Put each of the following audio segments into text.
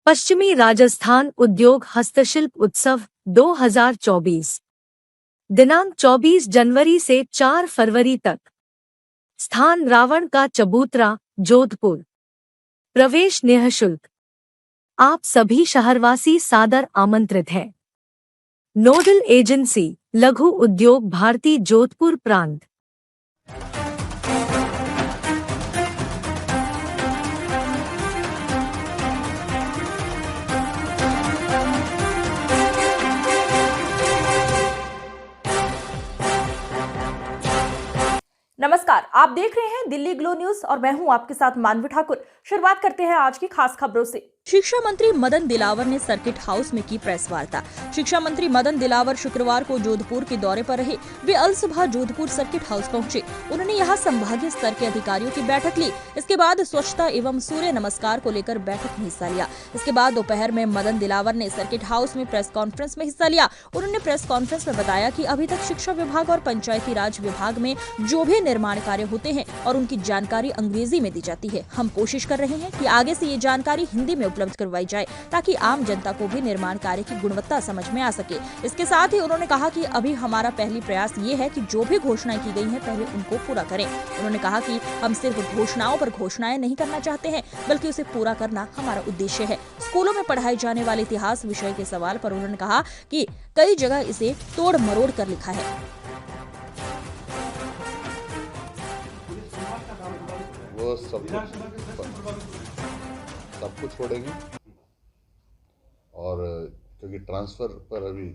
पश्चिमी राजस्थान उद्योग हस्तशिल्प उत्सव 2024 दिनांक 24 जनवरी से 4 फरवरी तक। स्थान रावण का चबूतरा, जोधपुर। प्रवेश निःशुल्क। आप सभी शहरवासी सादर आमंत्रित हैं। नोडल एजेंसी लघु उद्योग भारती जोधपुर प्रांत। नमस्कार, आप देख रहे हैं दिल्ली ग्लो न्यूज और मैं हूं आपके साथ मानवी ठाकुर। शुरुआत करते हैं आज की खास खबरों से। शिक्षा मंत्री मदन दिलावर ने सर्किट हाउस में की प्रेस वार्ता। शिक्षा मंत्री मदन दिलावर शुक्रवार को जोधपुर के दौरे पर रहे। वे अल सुबह जोधपुर सर्किट हाउस पहुंचे। उन्होंने यहां संभागीय स्तर के अधिकारियों की बैठक ली। इसके बाद स्वच्छता एवं सूर्य नमस्कार को लेकर बैठक में हिस्सा लिया। इसके बाद दोपहर में मदन दिलावर ने सर्किट हाउस में प्रेस कॉन्फ्रेंस में हिस्सा लिया। उन्होंने प्रेस कॉन्फ्रेंस में बताया कि अभी तक शिक्षा विभाग और पंचायती राज विभाग में जो भी निर्माण कार्य होते हैं और उनकी जानकारी अंग्रेजी में दी जाती है, हम कोशिश कर रहे हैं कि आगे से ये जानकारी हिंदी में उपलब्ध करवाई जाए ताकि आम जनता को भी निर्माण कार्य की गुणवत्ता समझ में आ सके। इसके साथ ही उन्होंने कहा कि अभी हमारा पहली प्रयास ये है कि जो भी घोषणाएं की गई हैं पहले उनको पूरा करें। उन्होंने कहा कि हम सिर्फ घोषणाओं पर घोषणाएं नहीं करना चाहते हैं बल्कि उसे पूरा करना हमारा उद्देश्य है। स्कूलों में पढ़ाए जाने वाले इतिहास विषय के सवाल पर उन्होंने कहा कि कई जगह इसे तोड़ मरोड़ कर लिखा है। वो सब कुछ छोड़ेंगे और क्योंकि ट्रांसफ़र पर अभी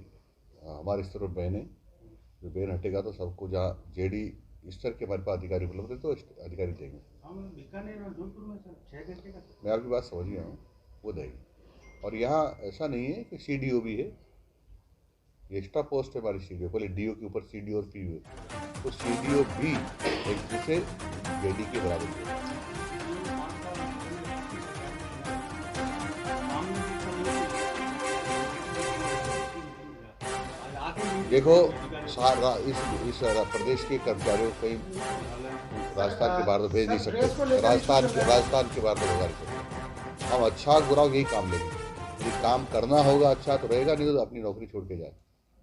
हमारे स्तर पर बैन है, जो बैन हटेगा तो सबको जहाँ जेडी स्तर के हमारे पास अधिकारी उपलब्ध है तो अधिकारी देंगे। मैं आपकी बात समझ गया हूँ, वो देंगे। और यहाँ ऐसा नहीं है कि CDO भी है, ये एक्स्ट्रा पोस्ट है हमारी CDO। पहले DO के ऊपर CDO और PO है, तो CDO भी एक दूसरे जेडी के बराबर है। देखो इस प्रदेश के कर्मचारियों को कहीं राजस्थान के बाहर तो भेज नहीं सकते, राजस्थान के बाहर तो रोजगार सकते। हम अच्छा बुरा यही काम लेंगे। यदि काम करना होगा अच्छा तो रहेगा, नहीं तो अपनी नौकरी छोड़ के जाए।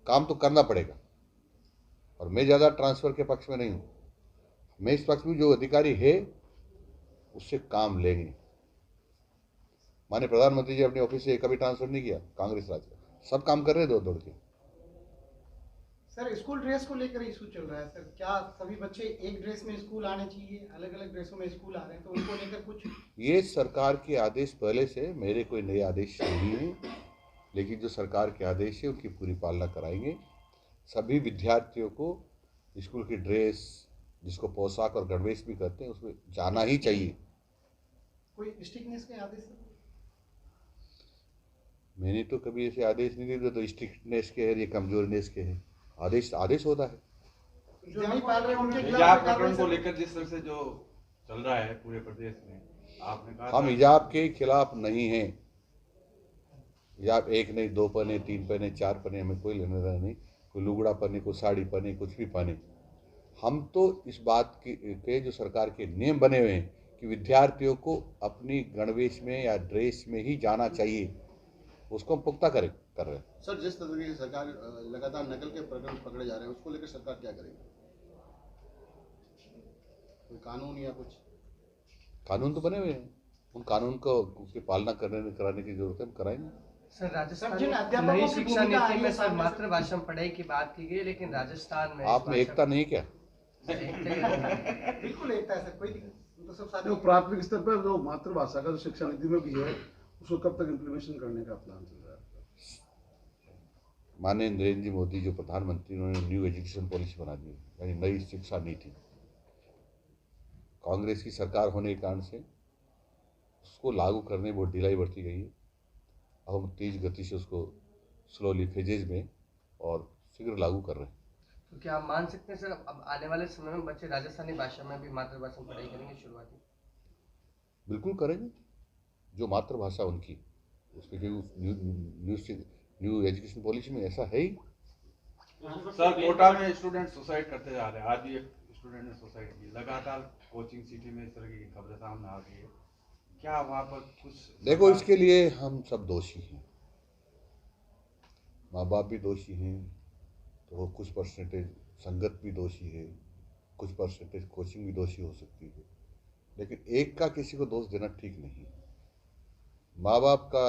काम तो करना पड़ेगा। और मैं ज़्यादा ट्रांसफ़र के पक्ष में नहीं हूँ। मैं इस पक्ष में जो अधिकारी है उससे काम लेंगे। माननीय प्रधानमंत्री जी अपने ऑफिस से कभी ट्रांसफ़र नहीं किया कांग्रेस राज का, सब काम कर रहे दौड़ दौड़ के। सर, स्कूल ड्रेस को लेकर इशू चल रहा है सर, क्या सभी बच्चे एक ड्रेस में स्कूल आने चाहिए? अलग अलग ड्रेसों में स्कूल आ रहे हैं तो उनको लेकर कुछ? ये सरकार के आदेश पहले से, मेरे कोई नए आदेश नहीं है, लेकिन जो सरकार के आदेश है उनकी पूरी पालना कराएंगे। सभी विद्यार्थियों को स्कूल की ड्रेस, जिसको पोशाक और गणवेश भी कहते हैं, उसमें जाना ही चाहिए। कोई स्ट्रिक्टनेस के आदेश? मैंने तो कभी ऐसे आदेश नहीं दिए तो स्ट्रिक्टनेस के है, ये कमजोरनेस के है। आदेश होता है। जो नहीं पाल रहे उनके हिजाब प्रकरण को लेकर जिस तरह से जो चल रहा है पूरे प्रदेश में, आपने कहा हम हिजाब के खिलाफ नहीं हैं। हिजाब एक नहीं, 2 पहने, 3 पहने, 4 पहने, हमें कोई लेना देना नहीं। कोई लुगड़ा पहने, कोई साड़ी पहने, कुछ भी पहने। हम तो इस बात के जो सरकार के नियम बने हुए हैं कि विद्यार्थियों को अपनी गणवेश में या ड्रेस में ही जाना चाहिए, उसको हम पुख्ता कर रहे हैं। सर, जिस तरह की सरकार लगातार नकल के प्रकरण पकड़े जा रहे हैं, उसको लेकर सरकार क्या करेगी? कोई कानून या कुछ? कानून तो बने हुए हैं, उन कानून को उसकी पालना कराने की जरूरत है, हम कराएंगे। सर, राजस्थान में नई शिक्षा नीति में सर मातृभाषा में पढ़ाई की बात की गई, लेकिन राजस्थान में आप में एकता नहीं क्या? बिल्कुल एकता है सर, कोई तो सब साथ। प्राथमिक स्तर पर जो मातृभाषा का जो शिक्षा नीति में भी है, उसको कब तक इम्प्लीमेशन करने का प्लान चल रहा है? माननीय नरेंद्र जी मोदी जो प्रधानमंत्री, उन्होंने न्यू एजुकेशन पॉलिसी बना दी, यानी नई शिक्षा नीति। कांग्रेस की सरकार होने के कारण से उसको लागू करने में बहुत ढिलाई बरती गई है। अब हम तेज गति से उसको स्लोली फेजेज में और शीघ्र लागू कर रहे हैं। तो क्या आप मान सकते हैं सर, अब आने वाले समय में बच्चे राजस्थानी भाषा में भी मातृभाषा में पढ़ाई करेंगे शुरुआती? बिल्कुल करेंगे, जो मातृभाषा उनकी, उसके न्यू एजुकेशन पॉलिसी में ऐसा है ही। सर, कोटा में स्टूडेंट सुसाइड करते जा रहे हैं। आज भी एक स्टूडेंट ने सुसाइड की। लगातार कोचिंग सिटी में इस तरह की खबरें सामने आ रही है। क्या वहाँ पर कुछ देखो, इसके लिए हम सब दोषी हैं, माँ बाप भी दोषी हैं, तो कुछ परसेंटेज संगत भी दोषी है, कुछ परसेंटेज कोचिंग भी दोषी हो सकती है, लेकिन एक का किसी को दोष देना ठीक नहीं है। माँ बाप का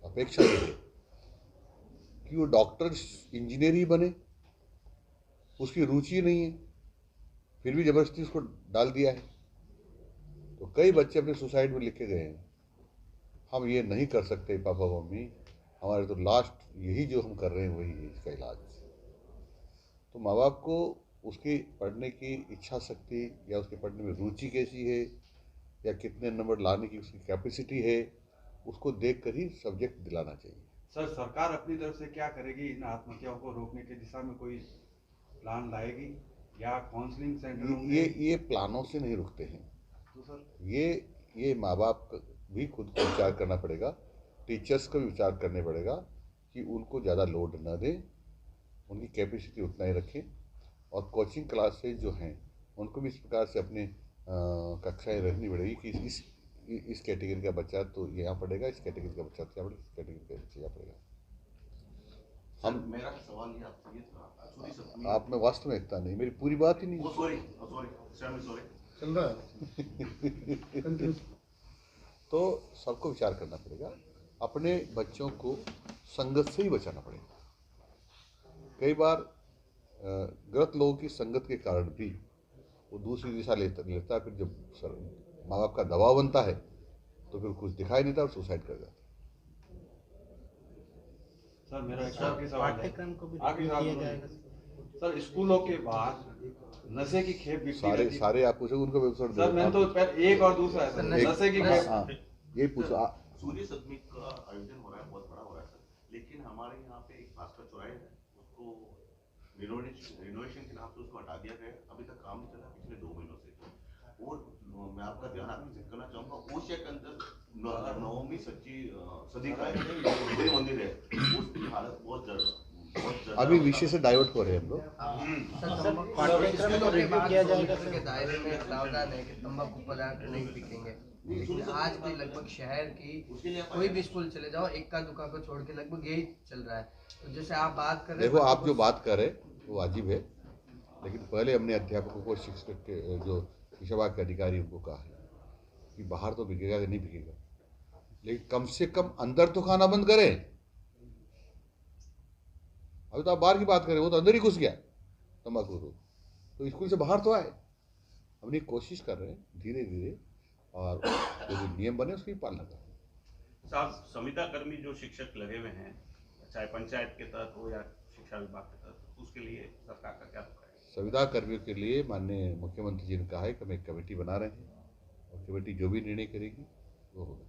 अपेक्षा ये है कि वो डॉक्टर इंजीनियर ही बने, उसकी रुचि नहीं है, फिर भी जबरदस्ती उसको डाल दिया है। तो कई बच्चे अपने सुसाइड में लिखे गए हैं। हम ये नहीं कर सकते पापा मम्मी, हमारे तो लास्ट यही जो हम कर रहे हैं वही है इसका इलाज। तो माँ बाप को उसकी पढ़ने की इच्छा शक्ति या उसके पढ़ने में रुचि कैसी है या कितने नंबर लाने की उसकी कैपेसिटी है, उसको देख कर ही सब्जेक्ट दिलाना चाहिए। सर, सरकार अपनी तरफ से क्या करेगी? इन आत्महत्याओं को रोकने की दिशा में कोई प्लान लाएगी या काउंसलिंग सेंटर होंगे? ये प्लानों से नहीं रुकते हैं। तो सर ये माँ बाप भी खुद को विचार करना पड़ेगा, टीचर्स को भी विचार करने पड़ेगा कि उनको ज़्यादा लोड न दें, उनकी कैपेसिटी उतना ही रखें, और कोचिंग क्लासेज जो हैं उनको भी इस प्रकार से अपने कक्षाएं रखनी पड़ेगी कि इस कैटेगरी का बच्चा तो यहाँ पढ़ेगा, इस कैटेगरी का बच्चा तो यहाँ पढ़ेगा, इस कैटेगरी का बच्चा यहाँ पढ़ेगा। हम मेरा सवाल ये आपसे ये था, आप में वास्तव में एकता नहीं, मेरी पूरी बात ही नहीं। चल रहा है तो सबको विचार करना पड़ेगा, अपने बच्चों को संगत से ही बचाना पड़ेगा। कई बार गलत लोगों की संगत के कारण भी वो दूसरी दिशा लेता है, फिर जब माँ बाप का दबाव बनता है तो फिर कुछ दिखाई नहीं देता और सुसाइड कर जाता है। सर, मेरा एक आखिरी सवाल है। आखिरी सवाल सर, स्कूलों के बाहर नशे की खेप बिकती रहती है। सारे आप पूछो उनको वेबसाइट सर, मैंने तो एक और दूसरा है सर, नशे की खेप। हाँ, ये पूछो। सूर्य सदमी का आयोजन हो रहा है, बहुत बड़ा हो रहा है सर, लेकिन हमारे यहाँ पे एक भास्कर चौराहे है, उसको रिनोवेशन के नाम से उसको हटा दिया गया। अभी तक काम नहीं चला पिछले 2 महीनों से। और मैं आपका ध्यान आकर्षित करना चाहूँगा, ओशिया के अंदर 9वीं सदी का सूर्य मंदिर है, उसकी हालत बहुत जरूर अभी विषय से डाइवर्ट हो रहे हैं हम लोग। के दायरे में प्रावधान है कि तंबाकू पदार्थ नहीं बिकेंगे, लेकिन आज भी लगभग शहर की कोई भी स्कूल चले जाओ, इक्का दुक्का को छोड़ के लगभग यही चल रहा है। तो जैसे आप बात कर रहे हैं, देखो, आप जो बात कर रहे हैं वो वाजिब है, लेकिन पहले हमने अध्यापकों को, शिक्षक के जो शिक्षा विभाग के अधिकारी उनको कहा है कि बाहर तो बिकेगा कि नहीं बिकेगा, लेकिन कम से कम अंदर तो खाना बंद करें। अभी तो आप बाहर की बात करें, वो तो अंदर ही घुस गया तंबाकू, तो स्कूल से बाहर तो आए। अपनी कोशिश कर रहे हैं धीरे धीरे, और जो नियम बने उसकी पालना करें। साहब, संविदा कर्मी जो शिक्षक लगे हुए हैं, चाहे पंचायत के तहत हो या शिक्षा विभाग के तहत, उसके लिए सरकार का क्या रुख है? संविदा कर्मियों के लिए माननीय मुख्यमंत्री जी ने कहा है कि हम एक कमेटी बना रहे हैं, और कमेटी जो भी निर्णय करेगी वो होगा।